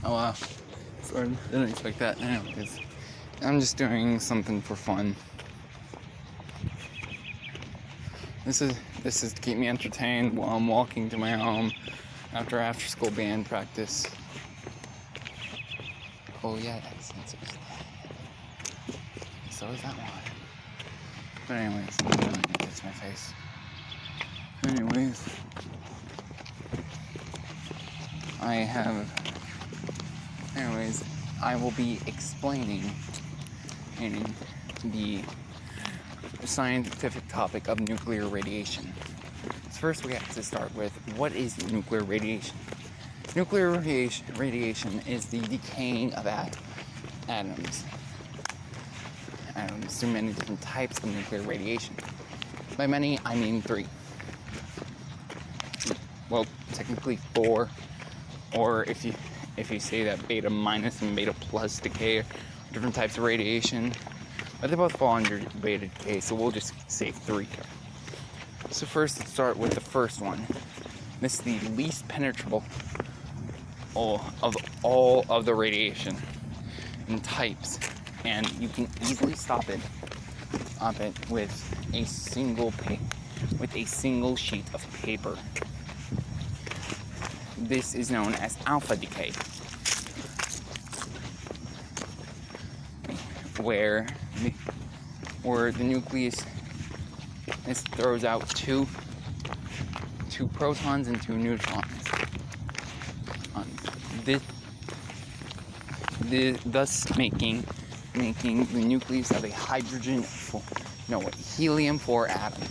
Oh wow. Sorry, didn't expect that. Anyways, I'm just doing something for fun. This is to keep me entertained while I'm walking to my home after school band practice. Oh yeah, that's sensors. So is that one. But anyways, I'm gonna touch my face. Anyways, I will be explaining in the scientific topic of nuclear radiation. First, we have to start with what is nuclear radiation. Nuclear radiation is the decaying of atoms. Through many different types of nuclear radiation. By many, I mean 3. Well, technically 4, or if you say that beta minus and beta plus decay are different types of radiation, but they both fall under beta decay, so we'll just say 3. So first, let's start with the first one. This is the least penetrable of all of the radiation and types, and you can easily stop it with a single sheet of paper. This is known as alpha decay, where the nucleus throws out two protons and 2 neutrons. Thus making the nucleus of a helium-4 atom.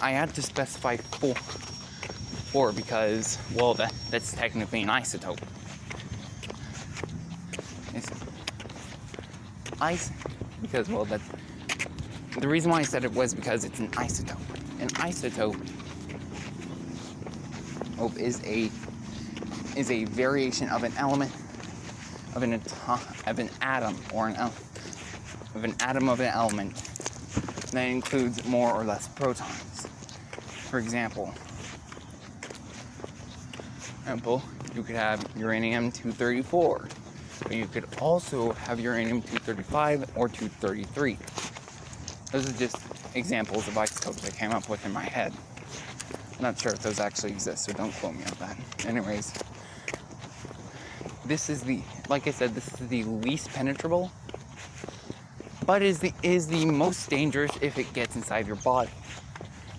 I had to specify 4 because, well, that's technically an isotope. The reason why I said it was because it's an isotope. An isotope is a variation of an element of an atom of an element that includes more or less protons. For example, you could have uranium-234, but you could also have uranium-235 or 233. Those are just examples of isotopes I came up with in my head. I'm not sure if those actually exist, so don't quote me on that. Anyways, like I said, this is the least penetrable, but is the most dangerous if it gets inside your body.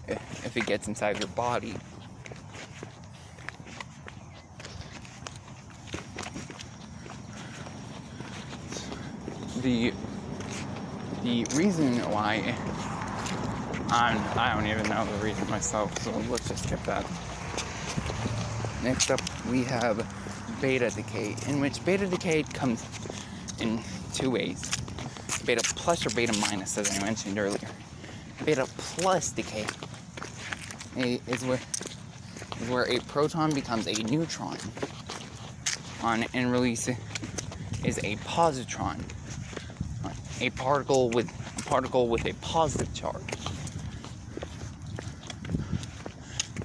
If it gets inside your body. The reason why I don't even know the reason myself, so let's just skip that. Next up, we have beta decay, in which beta decay comes in 2 ways. Beta plus or beta minus, as I mentioned earlier. Beta plus decay is where a proton becomes a neutron and releases a positron, a particle with a positive charge.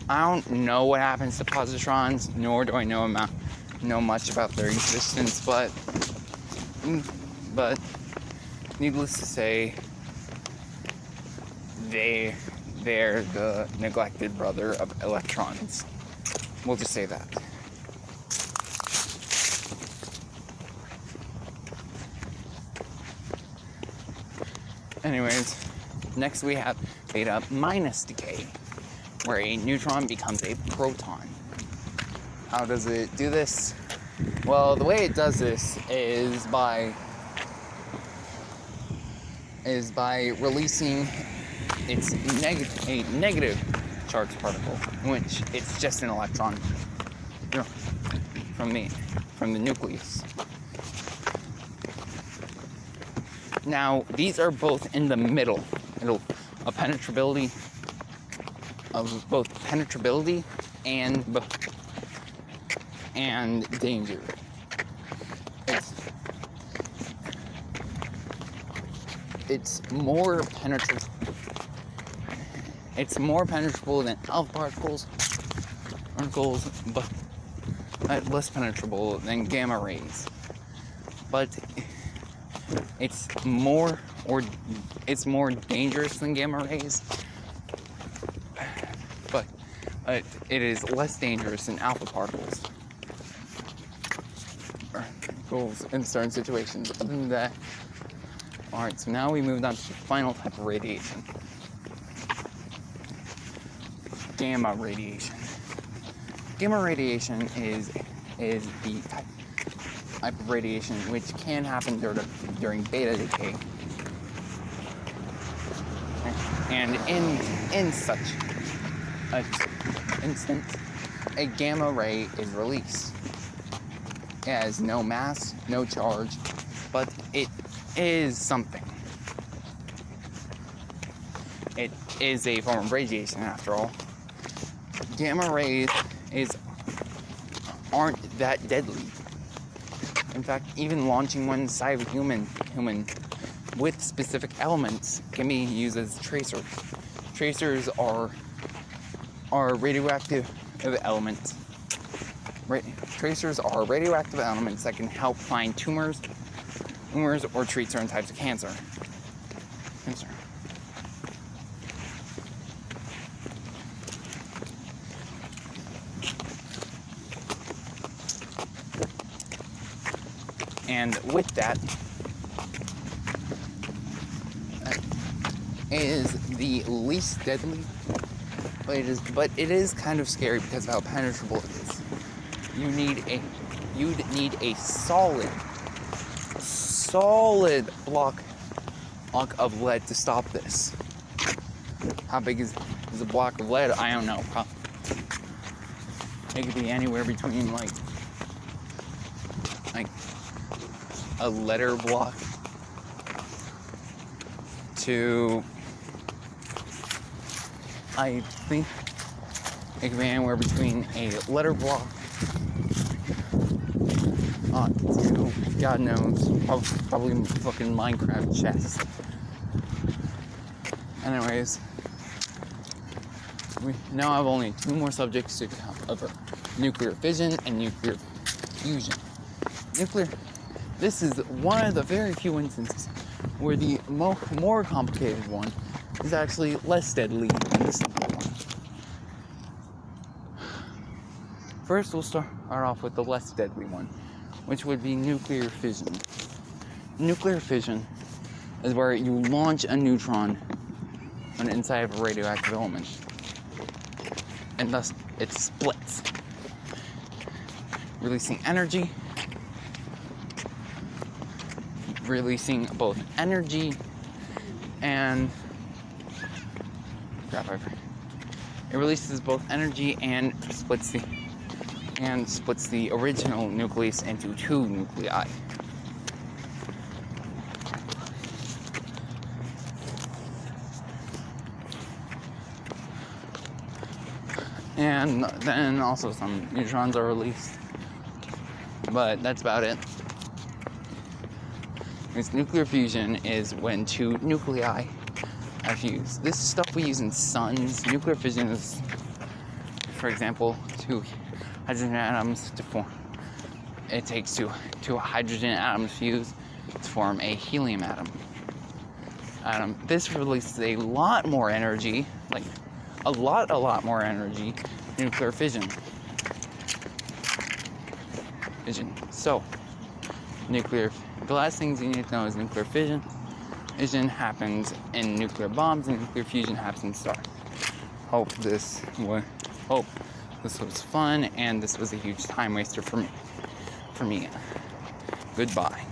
I don't know what happens to positrons, nor do I know much about their existence, but needless to say, they're the neglected brother of electrons. We'll just say that. Anyways, next we have beta minus decay, where a neutron becomes a proton. How does it do this? Well, the way it does this is by releasing a negative charged particle, in which it's just an electron from the nucleus. Now, these are both in the middle of penetrability and danger. It's more penetrable than alpha particles, less penetrable than gamma rays, but it's more dangerous than gamma rays, but it is less dangerous than alpha particles in certain situations. Other than that, alright, so now we moved on to the final type of radiation. Gamma radiation. Gamma radiation is the type of radiation which can happen during beta decay. And in such an instance, a gamma ray is released. It has no mass, no charge, but it is something. It is a form of radiation after all. Gamma rays aren't that deadly. In fact, even launching one inside of a human with specific elements can be used as tracers. Tracers are radioactive elements. Tracers are radioactive elements that can help find tumors or treat certain types of cancer. And with that is the least deadly, but it is kind of scary because of how penetrable it is. You'd need a solid block of lead to stop this. How big is a block of lead? I don't know. It could be anywhere between like a letter block to, I think it could be anywhere between a letter block to, God knows, probably fucking Minecraft chest. Anyways, we now have only two more subjects to cover: nuclear fission and nuclear fusion. This is one of the very few instances where the more complicated one is actually less deadly than the simple one. First, we'll start off with the less deadly one, which would be nuclear fission. Nuclear fission is where you launch a neutron on the inside of a radioactive element, and thus it splits, releasing both energy and it releases both energy and splits the original nucleus into two nuclei. And then also some neutrons are released, but that's about it. Because nuclear fusion is when two nuclei are fused. This is stuff we use in suns. Nuclear fission is, for example, two hydrogen atoms to form. It takes two hydrogen atoms fused to form a helium atom. This releases a lot more energy, like a lot more energy. Nuclear fission. So, the last things you need to know is nuclear fission. Fission happens in nuclear bombs, and nuclear fusion happens in stars. Hope this was fun, and this was a huge time waster for me. Goodbye.